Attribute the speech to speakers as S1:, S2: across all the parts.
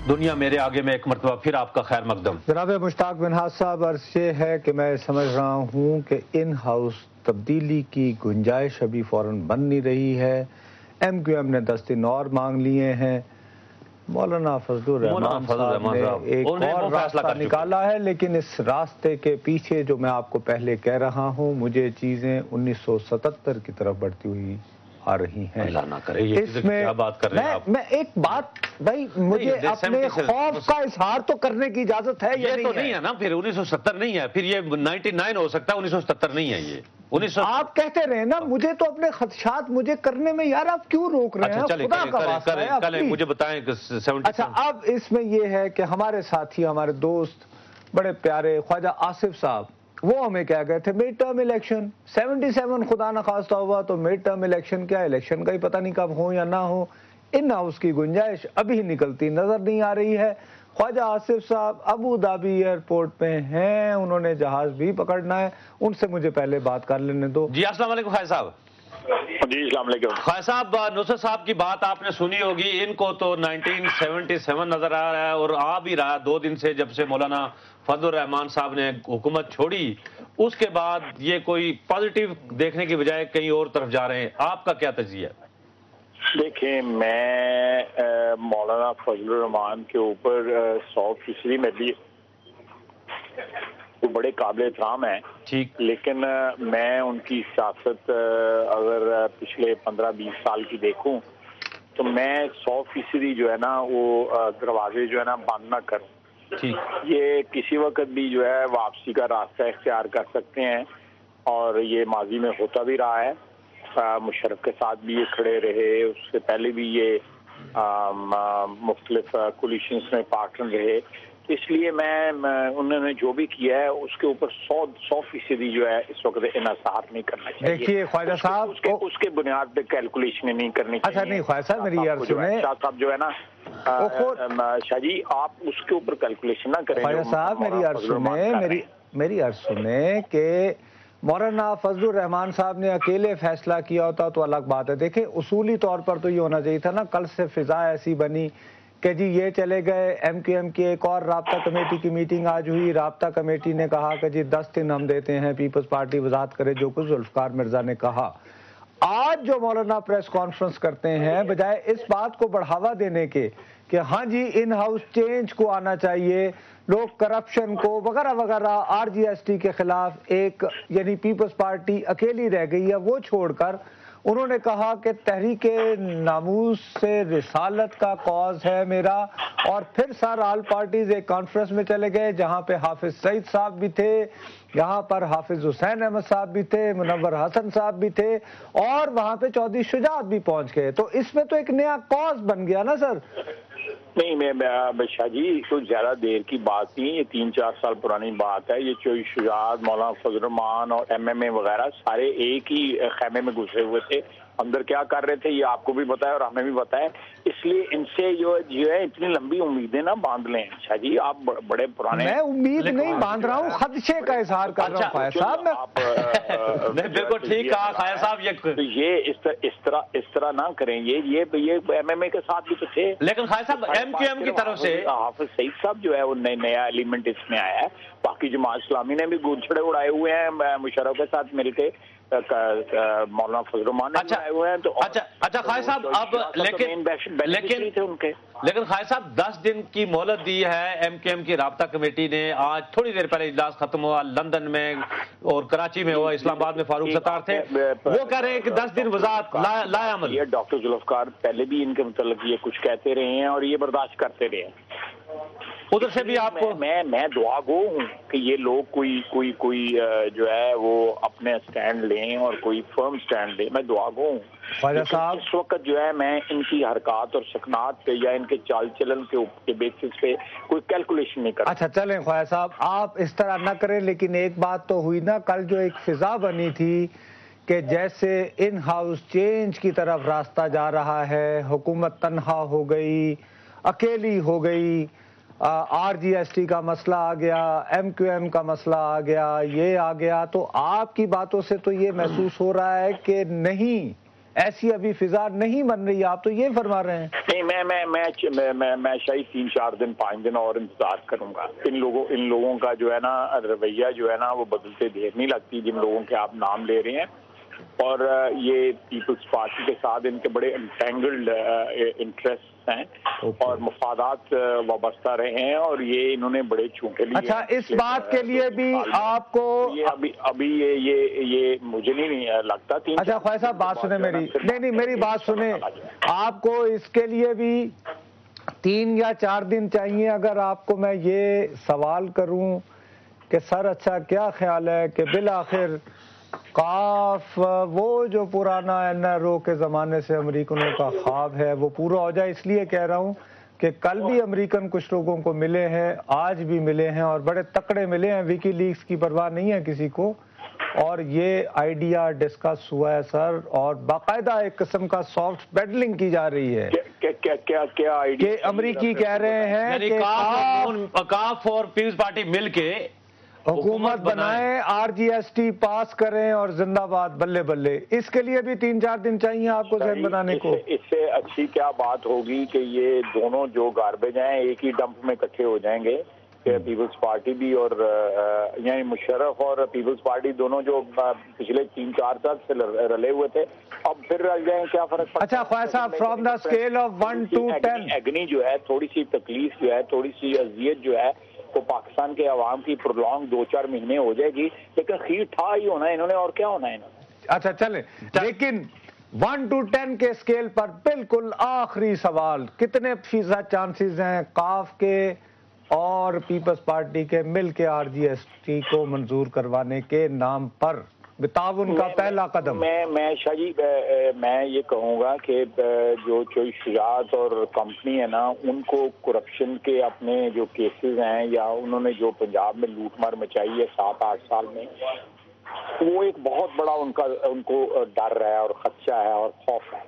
S1: دنیا میرے آگے میں ایک مرتبہ پھر آپ کا خیر مقدم۔
S2: جناب مشتاق منہاج صاحب، عرض یہ ہے کہ میں سمجھ رہا ہوں کہ ان ہاؤس تبدیلی کی گنجائش ابھی فوراً بن نہیں رہی ہے۔ ایم کیو ایم نے 10 دن اور مانگ لیے ہیں۔ مولانا فضل الرحمان صاحب نے ایک اور راستہ نکالا ہے، لیکن اس راستے کے پیچھے جو میں آپ کو پہلے کہہ رہا ہوں، مجھے چیزیں 1977 کی طرف بڑھتی ہوئی آ رہی ہیں۔
S1: اللہ نہ کرے، یہ کیا بات کر رہے ہیں آپ؟
S2: میں ایک بات بھائی، مجھے اپنے خوف کا اظہار تو کرنے کی اجازت ہے۔
S1: یہ تو نہیں ہے نا، پھر 1970 نہیں ہے، پھر یہ 99 ہو سکتا ہے، 1977 نہیں ہے یہ۔
S2: آپ کہتے رہے نا، مجھے تو اپنے خدشات مجھے کرنے میں، یار آپ کیوں روک رہے ہیں؟ خدا کا واسطہ ہے،
S1: چلیں مجھے بتائیں کہ 70۔
S2: اچھا، اب اس میں یہ ہے کہ ہمارے ساتھی، ہمارے دوست، بڑے پیارے خواجہ آصف صاحب، وہ ہمیں کیا گئے تھے، مڈ ٹرم الیکشن 77 خدا نخواستہ ہوا تو مڈ ٹرم الیکشن کیا، الیکشن کا ہی پتہ نہیں کب ہو یا نہ ہو۔ ان ہاؤس کی گنجائش ابھی نکلتی نظر نہیں آ رہی ہے۔ خواجہ آصف صاحب ابو ظہبی ایئرپورٹ پہ ہیں، انہوں نے جہاز بھی پکڑنا ہے، ان سے مجھے پہلے بات کر لینے دو۔
S1: جی السلام علیکم خواجہ صاحب۔
S3: جی السلام علیکم
S1: خواجہ صاحب، نصرت صاحب کی بات آپ نے سنی ہوگی، ان کو تو 1977 نظر آ رہا ہے، اور آ بھی رہا 2 دن سے، جب سے مولانا فضل الرحمان صاحب نے حکومت چھوڑی، اس کے بعد یہ کوئی پازیٹیو دیکھنے کی بجائے کہیں اور طرف جا رہے ہیں۔ آپ کا کیا تجزیہ ہے؟
S3: دیکھیں، میں مولانا فضل الرحمان کے اوپر 100% میں بھی وہ بڑے قابل احترام ہیں،
S1: ٹھیک،
S3: لیکن میں ان کی سیاست اگر پچھلے 15-20 سال کی دیکھوں تو میں 100% جو ہے نا وہ دروازے جو ہے نا بند نہ کروں۔ یہ کسی وقت بھی جو ہے واپسی کا راستہ اختیار کر سکتے ہیں، اور یہ ماضی میں ہوتا بھی رہا ہے۔ مشرف کے ساتھ بھی یہ کھڑے رہے، اس سے پہلے بھی یہ مختلف کولیشنز میں پارٹنر رہے، اس لیے میں انہوں نے جو بھی کیا ہے اس کے اوپر 100% جو ہے اس وقت انحصار نہیں کرنا چاہیے۔
S2: دیکھیے خواجہ صاحب،
S3: اس کے بنیاد پہ کیلکولیشن نہیں کرنی چاہیے۔
S2: اچھا نہیں خواجہ صاحب، میری عرض سنیں،
S3: شاہ صاحب جو ہے نا، شاہ جی آپ اس کے اوپر کیلکولیشن نہ کریں۔
S2: خواجہ صاحب میری عرض سنیں، میری عرض سنیں کہ مولانا فضل الرحمان صاحب نے اکیلے فیصلہ کیا ہوتا تو الگ بات ہے۔ دیکھیں اصولی طور پر تو یہ ہونا چاہیے تھا نا، کل سے فضا ایسی بنی کہ جی یہ چلے گئے، ایم کیو ایم کی ایک اور رابطہ کمیٹی کی میٹنگ آج ہوئی، رابطہ کمیٹی نے کہا کہ جی 10 دن ہم دیتے ہیں، پیپلز پارٹی وضاحت کرے جو کچھ ذوالفقار مرزا نے کہا۔ آج جو مولانا پریس کانفرنس کرتے ہیں، بجائے اس بات کو بڑھاوا دینے کے کہ ہاں جی ان ہاؤس چینج کو آنا چاہیے، لوگ کرپشن کو وغیرہ وغیرہ، آر جی ایس ٹی کے خلاف ایک یعنی پیپلز پارٹی اکیلی رہ گئی ہے، وہ چھوڑ کر انہوں نے کہا کہ تحریک ناموس سے رسالت کا کاز ہے میرا، اور پھر سر آل پارٹیز ایک کانفرنس میں چلے گئے جہاں پہ حافظ سعید صاحب بھی تھے، یہاں پر حافظ حسین احمد صاحب بھی تھے، منور حسن صاحب بھی تھے، اور وہاں پہ چودھری شجاعت بھی پہنچ گئے۔ تو اس میں تو ایک نیا کاز بن گیا نا سر۔
S3: نہیں، میں شاہ جی کوئی زیادہ دیر کی بات نہیں، یہ 3-4 سال پرانی بات ہے۔ یہ چودھری شجاعت، مولانا فضل الرحمان اور ایم ایم اے وغیرہ سارے ایک ہی خیمے میں گھسے ہوئے تھے، اندر کیا کر رہے تھے یہ آپ کو بھی پتا ہے اور ہمیں بھی پتا ہے، اس لیے ان سے جو ہے اتنی لمبی امیدیں نہ باندھ لیں۔ شاہ جی آپ بڑے پرانے،
S2: میں امید نہیں باندھ رہا ہوں، خدشے کا اظہار کر رہا ہوں خواجہ صاحب۔
S1: میں بالکل ٹھیک کہا خواجہ صاحب،
S3: یہ اس طرح نہ کریں، یہ ایم ایم اے کے ساتھ بھی تو تھے،
S1: لیکن خواجہ صاحب ایم کیو ایم کی طرف سے
S3: حافظ سعید صاحب جو ہے وہ نیا ایلیمنٹ اس میں آیا ہے۔ باقی جماعت اسلامی نے بھی گونچھڑے اڑائے ہوئے ہیں مشرف کے ساتھ مل کے، مولانا فضل الرحمان نے اڑائے ہوئے ہیں۔ تو
S1: اچھا خواجہ صاحب، اب لیکن خواجہ صاحب 10 دن کی مہلت دی ہے ایم کیو ایم کی رابطہ کمیٹی نے۔ آج تھوڑی دیر پہلے اجلاس ختم ہوا، لندن میں اور کراچی میں ہوا، اسلام آباد میں فاروق ستار تھے، وہ کہہ رہے ہیں کہ 10 دن وضاحت لا عمل۔
S3: یہ ڈاکٹر ذوالفقار پہلے بھی ان کے متعلق یہ کچھ کہتے رہے ہیں اور یہ برداشت کرتے رہے ہیں۔
S1: ادھر سے بھی آپ کو
S3: میں دعا گو ہوں کہ یہ لوگ کوئی جو ہے وہ اپنے سٹینڈ لیں اور کوئی فرم سٹینڈ لیں، میں دعا گو ہوں۔
S2: خواجہ صاحب
S3: اس وقت جو ہے میں ان کی حرکات اور سکنات پہ یا ان کے چال چلن کے بیسس پہ کوئی کیلکولیشن نہیں کرتا۔
S2: اچھا چلیں خواجہ صاحب، آپ اس طرح نہ کریں، لیکن ایک بات تو ہوئی نا، کل جو ایک فضا بنی تھی کہ جیسے ان ہاؤس چینج کی طرف راستہ جا رہا ہے، حکومت تنہا ہو گئی، اکیلی ہو گئی، آر جی ایس ٹی کا مسئلہ آ گیا، ایم کیو ایم کا مسئلہ آ گیا، یہ آ گیا، تو آپ کی باتوں سے تو یہ محسوس ہو رہا ہے کہ نہیں، ایسی ابھی فضا نہیں بن رہی. آپ تو یہ فرما رہے ہیں.
S3: نہیں, میں شاید 3-4 دن 5 دن اور انتظار کروں گا. ان لوگوں کا جو ہے نا رویہ جو ہے نا وہ بدلتے دیر نہیں لگتی, جن لوگوں کے آپ نام لے رہے ہیں. اور یہ پیپلز پارٹی کے ساتھ ان کے بڑے انٹینگلڈ انٹرسٹ ہیں اور مفادات وابستہ رہے ہیں, اور یہ انہوں نے بڑے چونکے لیے.
S2: اچھا, اس بات کے لیے بھی آپ کو
S3: ابھی یہ مجھے نہیں لگتا.
S2: اچھا خواجہ صاحب بات سنیں میری, نہیں میری بات سنیں. آپ کو اس کے لیے بھی 3 یا 4 دن چاہیے. اگر آپ کو میں یہ سوال کروں کہ سر اچھا کیا خیال ہے کہ بالآخر کاف وہ جو پرانا NRO کے زمانے سے امریکنوں کا خواب ہے وہ پورا ہو جائے. اس لیے کہہ رہا ہوں کہ کل بھی امریکن کچھ لوگوں کو ملے ہیں, آج بھی ملے ہیں, اور بڑے تکڑے ملے ہیں. ویکی لیکس کی پرواہ نہیں ہے کسی کو, اور یہ آئیڈیا ڈسکس ہوا ہے سر, اور باقاعدہ ایک قسم کا سافٹ پیڈلنگ کی جا رہی ہے.
S3: کیا
S2: کہ امریکی کہہ رہے ہیں کہ
S1: کاف اور پیپلز پارٹی مل کے
S2: حکومت بنائیں, RGST پاس کریں اور زندہ باد بلے بلے. اس کے لیے بھی 3-4 دن چاہیے آپ کو ذہن بنانے کو.
S3: اس سے اچھی کیا بات ہوگی کہ یہ دونوں جو گاربیج ہیں ایک ہی ڈمپ میں اکٹھے ہو جائیں گے. کہ پیپلز پارٹی بھی اور یعنی مشرف اور پیپلز پارٹی دونوں جو پچھلے 3-4 سال سے رلے ہوئے تھے اب پھر رل جائیں, کیا فرق پڑتا ہے؟
S2: اچھا خواجہ صاحب, from the scale of 1 to 10
S3: agony جو ہے, تھوڑی سی تکلیف جو ہے, تھوڑی سی اذیت جو ہے وہ پاکستان کے عوام کی پرولونگ 2-4 مہینے ہو جائے گی, لیکن خیر تھا ہی ہونا ہے انہوں نے, اور کیا ہونا ہے انہوں نے.
S2: اچھا چلیں, لیکن 1 to 10 کے اسکیل پر بالکل آخری سوال, کتنے فیصد چانسز ہیں کاف کے اور پیپلز پارٹی کے مل کے RGST کو منظور کروانے کے نام پر تعاون کا پہلا قدم؟
S3: میں شاہ جی میں یہ کہوں گا کہ جو شجاعت اور کمپنی ہے نا, ان کو کرپشن کے اپنے جو کیسز ہیں یا انہوں نے جو پنجاب میں لوٹ مار مچائی ہے 7-8 سال میں, وہ ایک بہت بڑا ان کو ڈر ہے اور خدشہ ہے اور خوف ہے.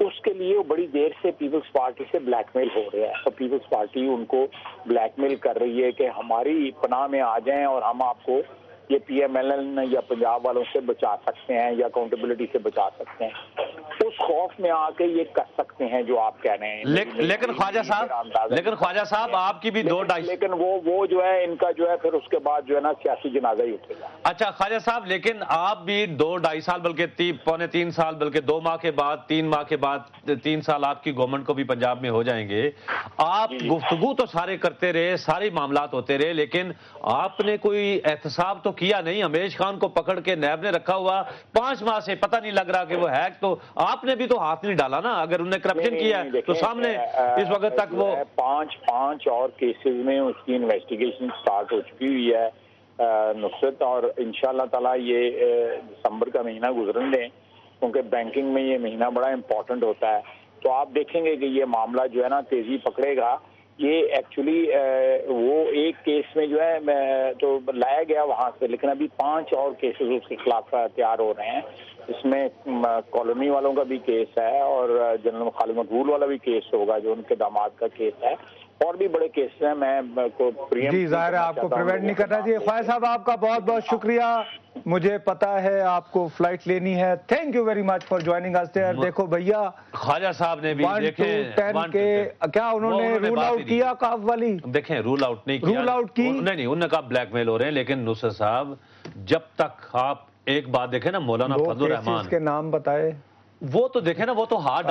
S3: اس کے لیے وہ بڑی دیر سے پیپلز پارٹی سے بلیک میل ہو رہا ہے, اور پیپلز پارٹی ان کو بلیک میل کر رہی ہے کہ ہماری پناہ میں آ جائیں اور ہم آپ کو یہ PMLN یا پنجاب والوں سے بچا سکتے ہیں یا اکاؤنٹیبلٹی سے بچا سکتے ہیں. اس خوف میں آ کے یہ کر سکتے ہیں جو آپ کہہ رہے ہیں.
S1: لیکن خواجہ صاحب آپ کی بھی 2-2.5
S3: لیکن وہ جو ہے ان کا جو ہے پھر اس کے بعد جو ہے نا سیاسی جنازہ ہی اٹھے گا.
S1: اچھا خواجہ صاحب, لیکن آپ بھی 2-2.5 سال بلکہ 3 سال بلکہ 2 ماہ کے بعد 3 ماہ کے بعد 3 سال آپ کی گورنمنٹ کو بھی پنجاب میں ہو جائیں گے. آپ گفتگو تو سارے کرتے رہے, سارے معاملات ہوتے رہے, لیکن آپ نے کوئی احتساب تو کیا نہیں. امیش خان کو پکڑ کے نیب نے رکھا ہوا 5 ماہ سے, پتہ نہیں لگ رہا کہ وہ ہے, تو آپ نے بھی تو ہاتھ نہیں ڈالا نا. اگر انہوں نے کرپشن کیا ہے تو سامنے اس وقت تک وہ
S3: 5 اور کیسز میں اس کی انویسٹیگیشن سٹارٹ ہو چکی ہوئی ہے نصرت, اور انشاءاللہ تعالی یہ دسمبر کا مہینہ گزرن دیں, کیونکہ بینکنگ میں یہ مہینہ بڑا امپورٹنٹ ہوتا ہے. تو آپ دیکھیں گے کہ یہ معاملہ جو ہے نا تیزی پکڑے گا. یہ ایکچولی وہ ایک کیس میں جو ہے تو لایا گیا وہاں سے, لیکن ابھی 5 اور کیسز اس کے خلاف تیار ہو رہے ہیں. اس میں کالونی والوں کا بھی کیس ہے اور جنرل خالد مقبول والا بھی کیس ہوگا جو ان کے داماد کا کیس ہے, اور بھی بڑے کیس ہیں. میں کو
S2: جی ظاہر ہے آپ کو پریوینٹ نہیں کرنا چاہیے. خواجہ صاحب آپ کا بہت بہت شکریہ, مجھے پتا ہے آپ کو فلائٹ لینی ہے. Thank you very much for joining us there. دیکھو بھیا
S1: خواجہ صاحب نے بھی
S2: 1 to 10 کے کیا انہوں نے رول آؤٹ کیا کاف والی؟
S1: دیکھیں رول آؤٹ نہیں کیا,
S2: رول آؤٹ کی
S1: نہیں, انہوں نے کہا بلیک میل ہو رہے ہیں. لیکن نصرت صاحب جب تک آپ ایک بات دیکھیں نا, مولانا فضل الرحمان
S2: کے نام بتائے,
S1: وہ تو دیکھیں نا, وہ تو ہاتھ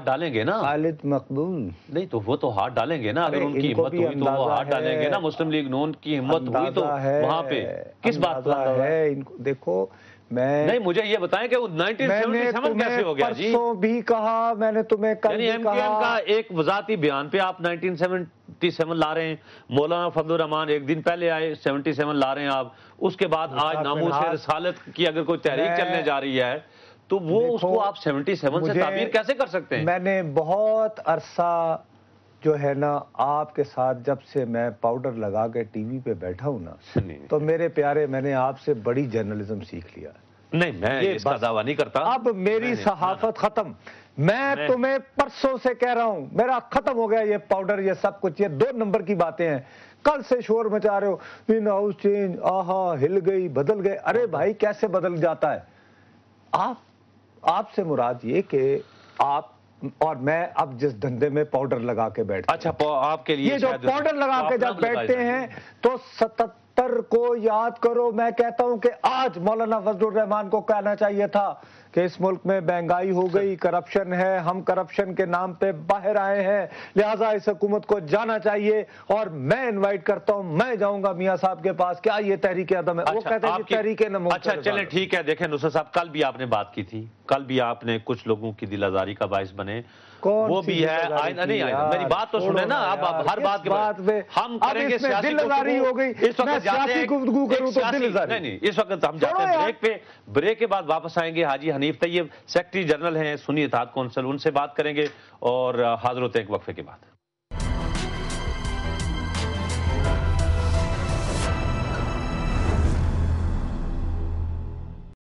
S1: ڈالیں گے نا.
S2: خالد مقبول
S1: نہیں تو وہ تو ہاتھ ڈالیں گے نا, اگر ان کی ہمت ہوئی تو وہ ہاتھ ڈالیں گے نا. مسلم لیگ نون کی ہمت ہوئی تو وہاں پہ کس بات پر
S2: ہے ان کو. دیکھو میں
S1: نہیں, مجھے یہ بتائیں کہ 1977 کیسے ہو گیا جی؟
S2: پرسوں بھی کہا میں نے تمہیں, کل بھی
S1: یعنی
S2: کہا,
S1: MQM کا ایک وزارتی بیان پہ آپ 1977 لا رہے ہیں. مولانا فضل الرحمان ایک دن پہلے آئے, 77 لا رہے ہیں آپ. اس کے بعد آج ناموس رسالت کی اگر کوئی تحریک چلنے جا رہی ہے تو وہ اس کو آپ 77 سے تعبیر کیسے کر سکتے ہیں؟
S2: میں نے بہت عرصہ جو ہے نا آپ کے ساتھ, جب سے میں پاؤڈر لگا کے ٹی وی پہ بیٹھا ہوں نا, تو میرے پیارے میں نے آپ سے بڑی جرنلزم سیکھ لیا.
S1: نہیں, میں اس کا دعویٰ نہیں کرتا.
S2: اب میری صحافت ختم. میں تمہیں پرسوں سے کہہ رہا ہوں, میرا ختم ہو گیا یہ پاؤڈر, یہ سب کچھ, یہ 2 نمبر کی باتیں ہیں. کل سے شور مچا رہے ہو ان ہاؤس چینج, آہا ہل گئی, بدل گئے. ارے بھائی کیسے بدل جاتا ہے؟ آپ آپ سے مراد یہ کہ آپ اور میں اب جس دھندے میں پاؤڈر لگا کے بیٹھتے ہیں،
S1: اچھا آپ کے لیے
S2: یہ جو پاؤڈر لگا کے جب بیٹھتے ہیں تو 77 کو یاد کرو. میں کہتا ہوں کہ آج مولانا فضل الرحمان کو کہنا چاہیے تھا کہ اس ملک میں مہنگائی ہو گئی، کرپشن ہے، ہم کرپشن کے نام پہ باہر آئے ہیں، لہٰذا اس حکومت کو جانا چاہیے. اور میں انوائٹ کرتا ہوں، میں جاؤں گا میاں صاحب کے پاس. کیا یہ تحریک عدم ہے؟ وہ کہتے ہیں کہ تحریک نمو.
S1: اچھا چلیں ٹھیک ہے. دیکھیں نصرت صاحب، کل بھی آپ نے بات کی تھی، کل بھی آپ نے کچھ لوگوں کی دل آزاری کا باعث بنے. وہ بھی ہے آئندہ نہیں آئے. میری بات تو سنیں نا. اب ہر بات کے بعد ہم کریں گے سیاسی
S2: ہو گئی.
S1: اس وقت جاتے ہیں نہیں، اس وقت ہم جاتے ہیں بریک پہ. بریک کے بعد واپس آئیں گے. حاجی حنیف طیب سیکرٹری جنرل ہیں سنی اتحاد کونسل، ان سے بات کریں گے اور حاضر ہوتے ہیں ایک وقفے کے بعد.